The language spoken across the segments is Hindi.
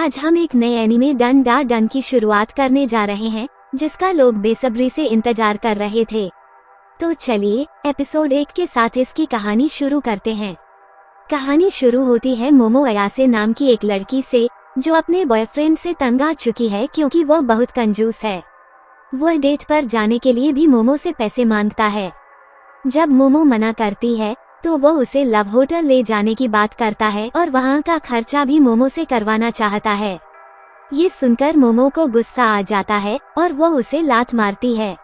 आज हम एक नए एनिमे डन डा डन की शुरुआत करने जा रहे हैं, जिसका लोग बेसब्री से इंतजार कर रहे थे। तो चलिए एपिसोड 1 के साथ इसकी कहानी शुरू करते हैं। कहानी शुरू होती है मोमो अयासे नाम की एक लड़की से, जो अपने बॉयफ्रेंड से तंग आ चुकी है क्योंकि वो बहुत कंजूस है। वह डेट पर जाने के लिए भी मोमो से पैसे मांगता है। जब मोमो मना करती है तो वो उसे लव होटल ले जाने की बात करता है और वहाँ का खर्चा भी मोमो से करवाना चाहता है। ये सुनकर मोमो को गुस्सा आ जाता है और वो उसे लात मारती है,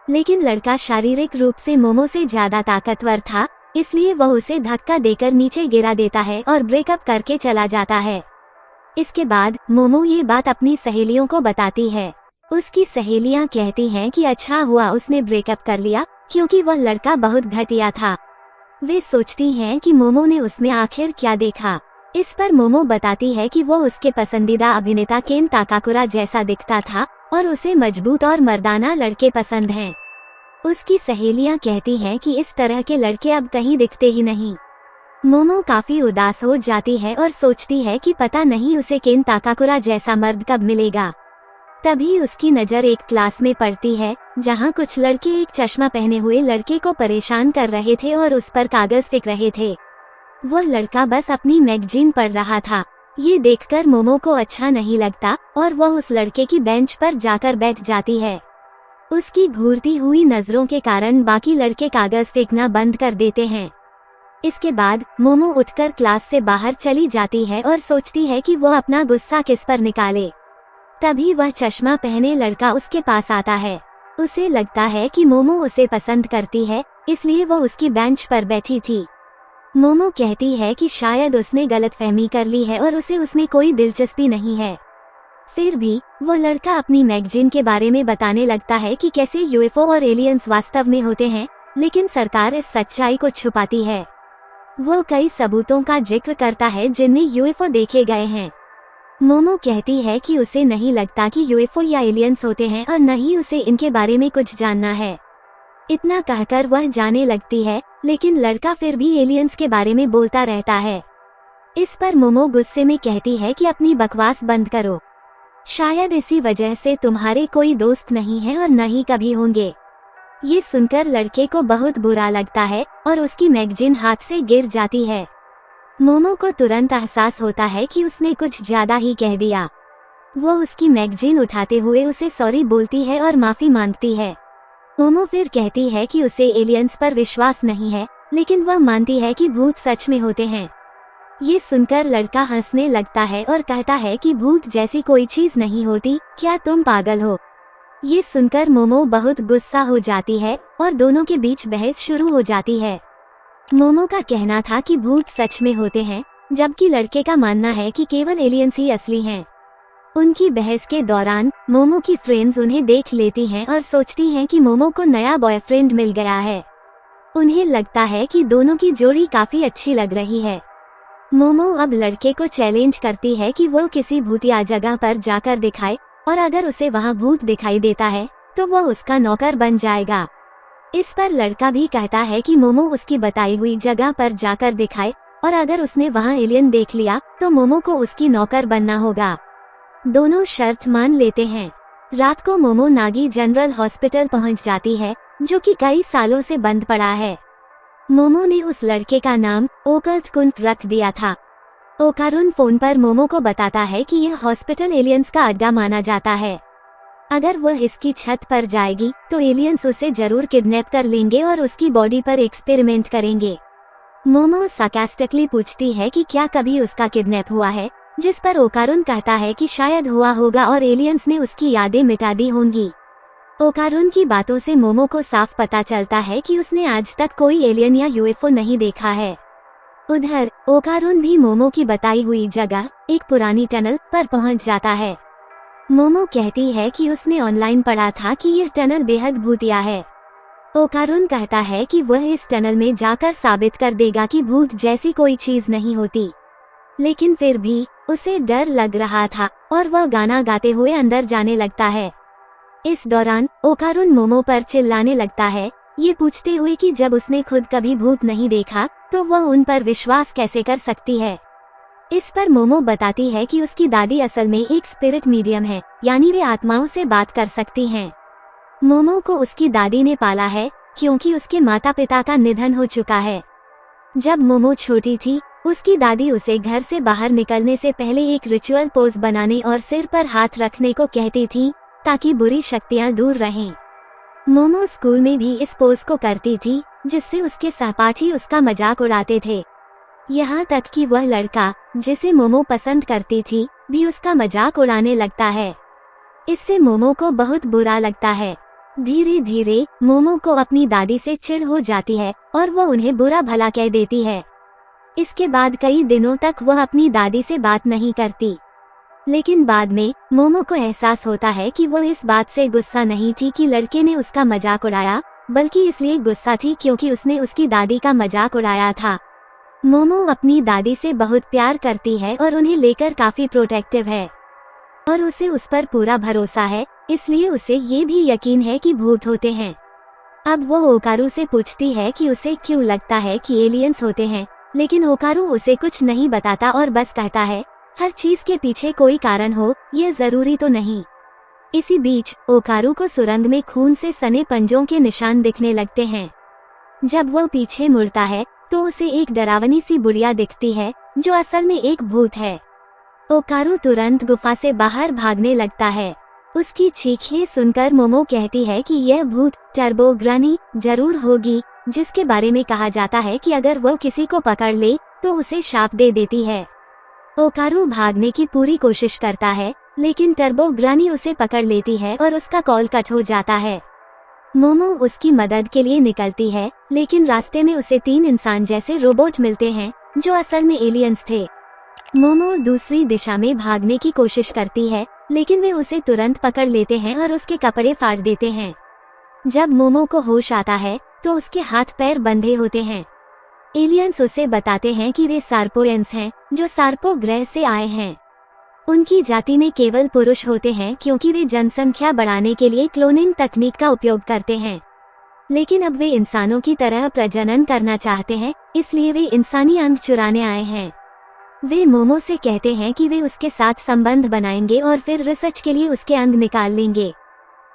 लेकिन लड़का शारीरिक रूप से मोमो से ज्यादा ताकतवर था, इसलिए वह उसे धक्का देकर नीचे गिरा देता है और ब्रेकअप करके चला जाता है। इसके बाद मोमो ये बात अपनी सहेलियों को बताती है। उसकी सहेलियां कहती हैं कि अच्छा हुआ उसने ब्रेकअप कर लिया, क्योंकि वह लड़का बहुत घटिया था। वे सोचती हैं कि मोमो ने उसमें आखिर क्या देखा। इस पर मोमो बताती है कि वो उसके पसंदीदा अभिनेता केन ताकाकुरा जैसा दिखता था और उसे मजबूत और मर्दाना लड़के पसंद हैं। उसकी सहेलियां कहती हैं कि इस तरह के लड़के अब कहीं दिखते ही नहीं। मोमो काफी उदास हो जाती है और सोचती है कि पता नहीं उसे केन ताकाकुरा जैसा मर्द कब मिलेगा। तभी उसकी नज़र एक क्लास में पड़ती है, जहां कुछ लड़के एक चश्मा पहने हुए लड़के को परेशान कर रहे थे और उस पर कागज फेंक रहे थे। वह लड़का बस अपनी मैगजीन पढ़ रहा था। ये देखकर मोमो को अच्छा नहीं लगता और वह उस लड़के की बेंच पर जाकर बैठ जाती है। उसकी घूरती हुई नजरों के कारण बाकी लड़के कागज फेंकना बंद कर देते हैं। इसके बाद मोमो उठकर क्लास से बाहर चली जाती है और सोचती है कि वह अपना गुस्सा किस पर निकाले। तभी वह चश्मा पहने लड़का उसके पास आता है। उसे लगता है कि मोमो उसे पसंद करती है, इसलिए वह उसकी बेंच पर बैठी थी। मोमो कहती है कि शायद उसने गलतफहमी कर ली है और उसे उसमें कोई दिलचस्पी नहीं है। फिर भी वो लड़का अपनी मैगजीन के बारे में बताने लगता है कि कैसे यूएफओ और एलियंस वास्तव में होते हैं, लेकिन सरकार इस सच्चाई को छुपाती है। वो कई सबूतों का जिक्र करता है जिनमें यूएफओ देखे गए हैं। मोमो कहती है कि उसे नहीं लगता कि यूएफओ या एलियंस होते हैं और न ही उसे इनके बारे में कुछ जानना है। इतना कहकर वह जाने लगती है, लेकिन लड़का फिर भी एलियंस के बारे में बोलता रहता है। इस पर मोमो गुस्से में कहती है कि अपनी बकवास बंद करो। शायद इसी वजह से तुम्हारे कोई दोस्त नहीं है और न ही कभी होंगे। ये सुनकर लड़के को बहुत बुरा लगता है और उसकी मैगजीन हाथ से गिर जाती है। मोमो को तुरंत एहसास होता है कि उसने कुछ ज्यादा ही कह दिया। वो उसकी मैगजीन उठाते हुए उसे सॉरी बोलती है और माफी मांगती है। मोमो फिर कहती है कि उसे एलियंस पर विश्वास नहीं है, लेकिन वह मानती है कि भूत सच में होते हैं। ये सुनकर लड़का हंसने लगता है और कहता है कि भूत जैसी कोई चीज नहीं होती, क्या तुम पागल हो? ये सुनकर मोमो बहुत गुस्सा हो जाती है और दोनों के बीच बहस शुरू हो जाती है। मोमो का कहना था कि भूत सच में होते हैं, जबकि लड़के का मानना है कि केवल एलियंस ही असली हैं। उनकी बहस के दौरान मोमो की फ्रेंड्स उन्हें देख लेती हैं और सोचती हैं कि मोमो को नया बॉयफ्रेंड मिल गया है। उन्हें लगता है कि दोनों की जोड़ी काफी अच्छी लग रही है। मोमो अब लड़के को चैलेंज करती है कि वो किसी भूतिया जगह पर जाकर दिखाए, और अगर उसे वहाँ भूत दिखाई देता है तो वो उसका नौकर बन जाएगा। इस पर लड़का भी कहता है कि मोमो उसकी बताई हुई जगह पर जाकर दिखाए, और अगर उसने वहाँ एलियन देख लिया तो मोमो को उसकी नौकर बनना होगा। दोनों शर्त मान लेते हैं। रात को मोमो नागी जनरल हॉस्पिटल पहुँच जाती है, जो कि कई सालों से बंद पड़ा है। मोमो ने उस लड़के का नाम ओकल्ट कुन रख दिया था। ओकारुन फोन पर मोमो को बताता है कि यह हॉस्पिटल एलियंस का अड्डा माना जाता है। अगर वह इसकी छत पर जाएगी तो एलियंस उसे जरूर किडनैप कर लेंगे और उसकी बॉडी पर एक्सपेरिमेंट करेंगे। मोमो सार्कास्टिकली पूछती है कि क्या कभी उसका किडनैप हुआ है, जिस पर ओकारुन कहता है कि शायद हुआ होगा और एलियंस ने उसकी यादें मिटा दी होंगी। ओकारुन की बातों से मोमो को साफ पता चलता है कि उसने आज तक कोई एलियन या यूएफओ नहीं देखा है। उधर ओकारुन भी मोमो की बताई हुई जगह, एक पुरानी टनल पर पहुंच जाता है। मोमो कहती है कि उसने ऑनलाइन पढ़ा था कि यह टनल बेहद भूतिया है। ओकारुन कहता है कि वह इस टनल में जाकर साबित कर देगा कि भूत जैसी कोई चीज नहीं होती, लेकिन फिर भी उसे डर लग रहा था और वह गाना गाते हुए अंदर जाने लगता है। इस दौरान ओकारुन मोमो पर चिल्लाने लगता है, ये पूछते हुए कि जब उसने खुद कभी भूत नहीं देखा तो वह उन पर विश्वास कैसे कर सकती है। इस पर मोमो बताती है कि उसकी दादी असल में एक स्पिरिट मीडियम है, यानी वे आत्माओं से बात कर सकती हैं। मोमो को उसकी दादी ने पाला है क्योंकि उसके माता पिता का निधन हो चुका है। जब मोमो छोटी थी, उसकी दादी उसे घर से बाहर निकलने से पहले एक रिचुअल पोज बनाने और सिर पर हाथ रखने को कहती थी ताकि बुरी शक्तियां दूर रहें। मोमो स्कूल में भी इस पोज को करती थी, जिससे उसके सहपाठी उसका मजाक उड़ाते थे। यहाँ तक कि वह लड़का जिसे मोमो पसंद करती थी भी उसका मजाक उड़ाने लगता है। इससे मोमो को बहुत बुरा लगता है। धीरे धीरे मोमो को अपनी दादी से चिढ़ हो जाती है और वह उन्हें बुरा भला कह देती है। इसके बाद कई दिनों तक वह अपनी दादी से बात नहीं करती। लेकिन बाद में मोमो को एहसास होता है कि वह इस बात से गुस्सा नहीं थी कि लड़के ने उसका मजाक उड़ाया, बल्कि इसलिए गुस्सा थी क्योंकि उसने उसकी दादी का मजाक उड़ाया था। मोमो अपनी दादी से बहुत प्यार करती है और उन्हें लेकर काफी प्रोटेक्टिव है और उसे उस पर पूरा भरोसा है, इसलिए उसे ये भी यकीन है कि भूत होते हैं। अब वो ओकारू से पूछती है कि उसे क्यों लगता है कि एलियंस होते हैं, लेकिन ओकारू उसे कुछ नहीं बताता और बस कहता है हर चीज के पीछे कोई कारण हो, ये जरूरी तो नहीं। इसी बीच ओकारू को सुरंग में खून से सने पंजों के निशान दिखने लगते हैं। जब वह पीछे मुड़ता है तो उसे एक डरावनी सी बुढ़िया दिखती है जो असल में एक भूत है। ओकारू तुरंत गुफा से बाहर भागने लगता है। उसकी चीखें सुनकर मोमो कहती है कि यह भूत टर्बो ग्रानी जरूर होगी, जिसके बारे में कहा जाता है कि अगर वह किसी को पकड़ ले तो उसे शाप दे देती है। ओकारू भागने की पूरी कोशिश करता है, लेकिन टर्बो ग्रानी उसे पकड़ लेती है और उसका कॉल कट हो जाता है। मोमो उसकी मदद के लिए निकलती है, लेकिन रास्ते में उसे 3 इंसान जैसे रोबोट मिलते हैं जो असल में एलियंस थे। मोमो दूसरी दिशा में भागने की कोशिश करती है, लेकिन वे उसे तुरंत पकड़ लेते हैं और उसके कपड़े फाड़ देते हैं। जब मोमो को होश आता है तो उसके हाथ पैर बंधे होते हैं। एलियंस उसे बताते हैं कि वे सार्पोएंस हैं जो सार्पो ग्रह से आए हैं। उनकी जाति में केवल पुरुष होते हैं क्योंकि वे जनसंख्या बढ़ाने के लिए क्लोनिंग तकनीक का उपयोग करते हैं। लेकिन अब वे इंसानों की तरह प्रजनन करना चाहते हैं, इसलिए वे इंसानी अंग चुराने आए हैं। वे मोमो से कहते हैं कि वे उसके साथ संबंध बनाएंगे और फिर रिसर्च के लिए उसके अंग निकाल लेंगे।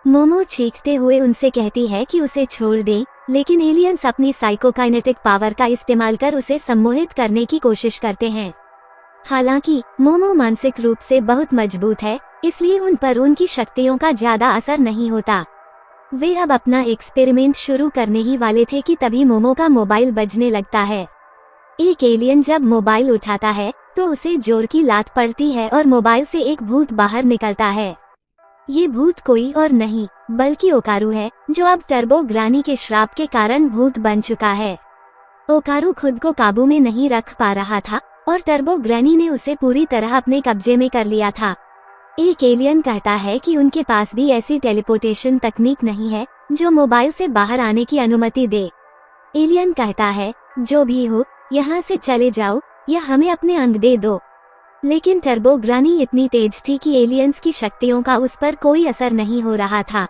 मोमो चीखते हुए उनसे कहती है कि उसे छोड़ दें, लेकिन एलियंस अपनी साइकोकाइनेटिक पावर का इस्तेमाल कर उसे सम्मोहित करने की कोशिश करते हैं। हालांकि मोमो मानसिक रूप से बहुत मजबूत है, इसलिए उन पर उनकी शक्तियों का ज्यादा असर नहीं होता। वे अब अपना एक्सपेरिमेंट शुरू करने ही वाले थे कि तभी मोमो का मोबाइल बजने लगता है। एक एलियन जब मोबाइल उठाता है तो उसे जोर की लात पड़ती है और मोबाइल से एक भूत बाहर निकलता है। ये भूत कोई और नहीं बल्कि ओकारू है, जो अब टर्बो ग्रानी के श्राप के कारण भूत बन चुका है। ओकारू खुद को काबू में नहीं रख पा रहा था और टर्बो ग्रानी ने उसे पूरी तरह अपने कब्जे में कर लिया था। एक एलियन कहता है कि उनके पास भी ऐसी टेलीपोर्टेशन तकनीक नहीं है जो मोबाइल से बाहर आने की अनुमति दे। एलियन कहता है, जो भी हो, यहाँ से चले जाओ या हमें अपने अंग दे दो। लेकिन टर्बो ग्रानी इतनी तेज थी कि एलियंस की शक्तियों का उस पर कोई असर नहीं हो रहा था।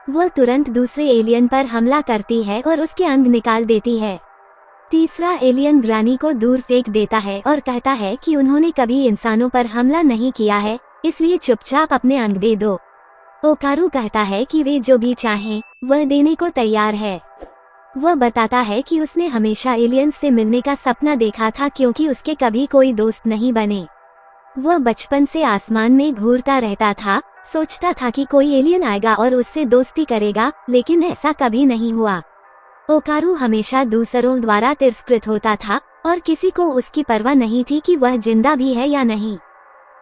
वह तुरंत दूसरे एलियन पर हमला करती है और उसके अंग निकाल देती है। तीसरा एलियन ग्रानी को दूर फेंक देता है और कहता है कि उन्होंने कभी इंसानों पर हमला नहीं किया है, इसलिए चुपचाप अपने अंग दे दो। ओकारू कहता है कि वे जो भी चाहें वह देने को तैयार है। वह बताता है कि उसने हमेशा एलियंस से मिलने का सपना देखा था क्योंकि उसके कभी कोई दोस्त नहीं बने। वह बचपन से आसमान में घूरता रहता था, सोचता था कि कोई एलियन आएगा और उससे दोस्ती करेगा, लेकिन ऐसा कभी नहीं हुआ। ओकारू हमेशा दूसरों द्वारा तिरस्कृत होता था और किसी को उसकी परवाह नहीं थी कि वह जिंदा भी है या नहीं।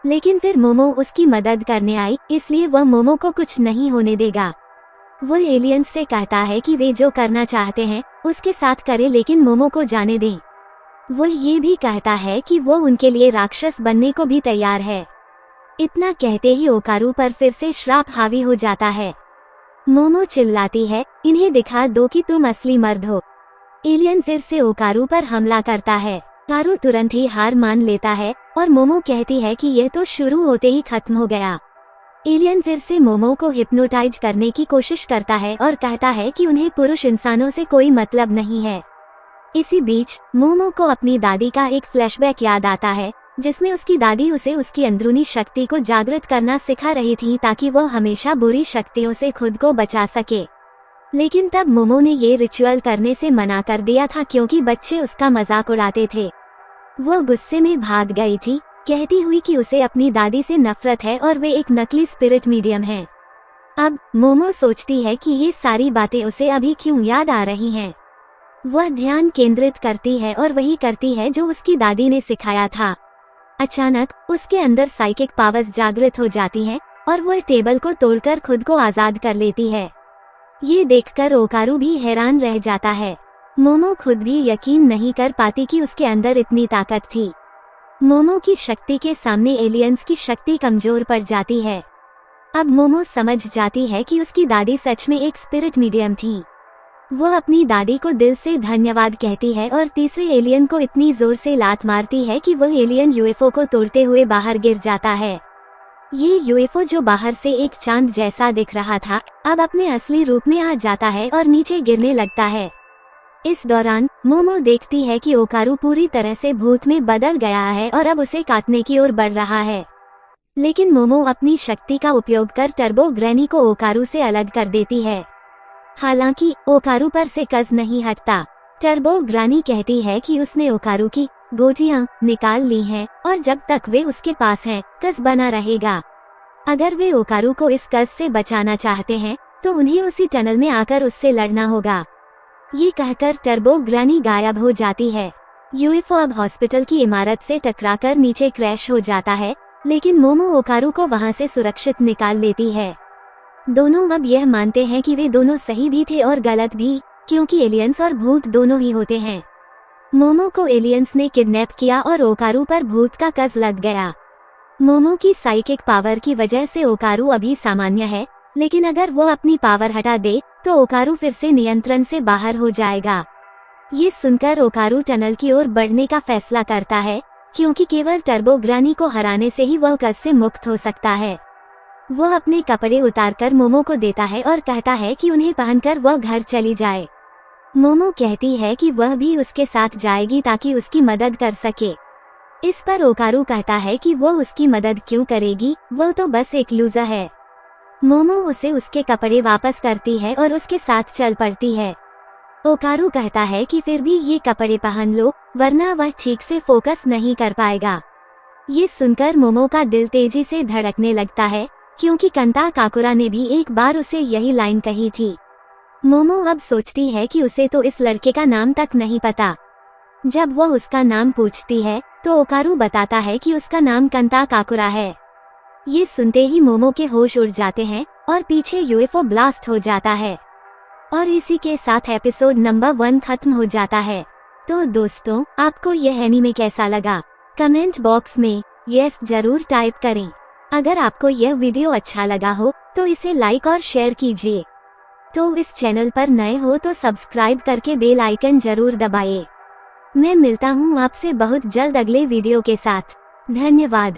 लेकिन फिर मोमो उसकी मदद करने आई, इसलिए वह मोमो को कुछ नहीं होने देगा। वह एलियंस से कहता है कि वे जो करना चाहते हैं उसके साथ करे, लेकिन मोमो को जाने दें। वह ये भी कहता है कि वो उनके लिए राक्षस बनने को भी तैयार है। इतना कहते ही ओकारू पर फिर से श्राप हावी हो जाता है। मोमो चिल्लाती है, इन्हें दिखा दो कि तुम असली मर्द हो। एलियन फिर से ओकारू पर हमला करता है। ओकारू तुरंत ही हार मान लेता है और मोमो कहती है कि यह तो शुरू होते ही खत्म हो गया। एलियन फिर से मोमो को हिप्नोटाइज करने की कोशिश करता है और कहता है कि उन्हें पुरुष इंसानों से कोई मतलब नहीं है। इसी बीच मोमो को अपनी दादी का एक फ्लैशबैक याद आता है, जिसमें उसकी दादी उसे उसकी अंदरूनी शक्ति को जागृत करना सिखा रही थी ताकि वो हमेशा बुरी शक्तियों से खुद को बचा सके। लेकिन तब मोमो ने ये रिचुअल करने से मना कर दिया था क्योंकि बच्चे उसका मजाक उड़ाते थे। वो गुस्से में भाग गई थी, कहती हुई कि उसे अपनी दादी से नफरत है और वे एक नकली स्पिरिट मीडियम है। अब मोमो सोचती है कि ये सारी बातें उसे अभी क्यों याद आ रही हैं। वह ध्यान केंद्रित करती है और वही करती है जो उसकी दादी ने सिखाया था। अचानक उसके अंदर साइकिक पावर्स जागृत हो जाती हैं और वह टेबल को तोड़कर खुद को आजाद कर लेती है। ये देखकर ओकारू भी हैरान रह जाता है। मोमो खुद भी यकीन नहीं कर पाती कि उसके अंदर इतनी ताकत थी। मोमो की शक्ति के सामने एलियंस की शक्ति कमजोर पड़ जाती है। अब मोमो समझ जाती है कि उसकी दादी सच में एक स्पिरिट मीडियम थी। वह अपनी दादी को दिल से धन्यवाद कहती है और तीसरे एलियन को इतनी जोर से लात मारती है कि वह एलियन यूएफओ को तोड़ते हुए बाहर गिर जाता है। ये यूएफओ जो बाहर से एक चांद जैसा दिख रहा था, अब अपने असली रूप में आ जाता है और नीचे गिरने लगता है। इस दौरान मोमो देखती है कि ओकारू पूरी तरह से भूत में बदल गया है और अब उसे काटने की ओर बढ़ रहा है। लेकिन मोमो अपनी शक्ति का उपयोग कर टर्बो ग्रैनी को ओकारू से अलग कर देती है। हालांकि ओकारू पर से कस नहीं हटता। टर्बो ग्रैनी कहती है कि उसने ओकारू की गोटियां निकाल ली हैं और जब तक वे उसके पास हैं, कस बना रहेगा। अगर वे ओकारू को इस कस से बचाना चाहते हैं तो उन्हें उसी टनल में आकर उससे लड़ना होगा। ये कहकर टर्बो ग्रैनी गायब हो जाती है। यूएफओ अब हॉस्पिटल की इमारत से टकराकर नीचे क्रैश हो जाता है, लेकिन मोमो ओकारू को वहां से सुरक्षित निकाल लेती है। दोनों अब यह मानते हैं कि वे दोनों सही भी थे और गलत भी, क्योंकि एलियंस और भूत दोनों ही होते हैं। मोमो को एलियंस ने किडनैप किया और ओकारू पर भूत का कस लग गया। मोमो की साइकिक पावर की वजह से ओकारू अभी सामान्य है, लेकिन अगर वो अपनी पावर हटा दे तो ओकारू फिर से नियंत्रण से बाहर हो जाएगा। ये सुनकर ओकारू टनल की ओर बढ़ने का फैसला करता है, क्योंकि केवल टर्बो ग्रैनी को हराने से ही वह कस से मुक्त हो सकता है। वह अपने कपड़े उतारकर मोमो को देता है और कहता है कि उन्हें पहनकर वह घर चली जाए। मोमो कहती है कि वह भी उसके साथ जाएगी ताकि उसकी मदद कर सके। इस पर ओकारू कहता है कि वह उसकी मदद क्यों करेगी, वह तो बस एक लूजर है। मोमो उसे उसके कपड़े वापस करती है और उसके साथ चल पड़ती है। ओकारू कहता है कि फिर भी ये कपड़े पहन लो, वरना वह ठीक से फोकस नहीं कर पाएगा। ये सुनकर मोमो का दिल तेजी से धड़कने लगता है, क्योंकि कंता काकुरा ने भी एक बार उसे यही लाइन कही थी। मोमो अब सोचती है कि उसे तो इस लड़के का नाम तक नहीं पता। जब वह उसका नाम पूछती है तो ओकारू बताता है कि उसका नाम कंता काकुरा है। ये सुनते ही मोमो के होश उड़ जाते हैं और पीछे यूएफओ ब्लास्ट हो जाता है। और इसी के साथ एपिसोड नंबर 1 खत्म हो जाता है। तो दोस्तों, आपको यह एनीमे कैसा लगा? कमेंट बॉक्स में यस जरूर टाइप करें। अगर आपको यह वीडियो अच्छा लगा हो तो इसे लाइक और शेयर कीजिए। तो इस चैनल पर नए हो तो सब्सक्राइब करके बेल आइकन जरूर दबाइए। मैं मिलता हूँ आपसे बहुत जल्द अगले वीडियो के साथ। धन्यवाद।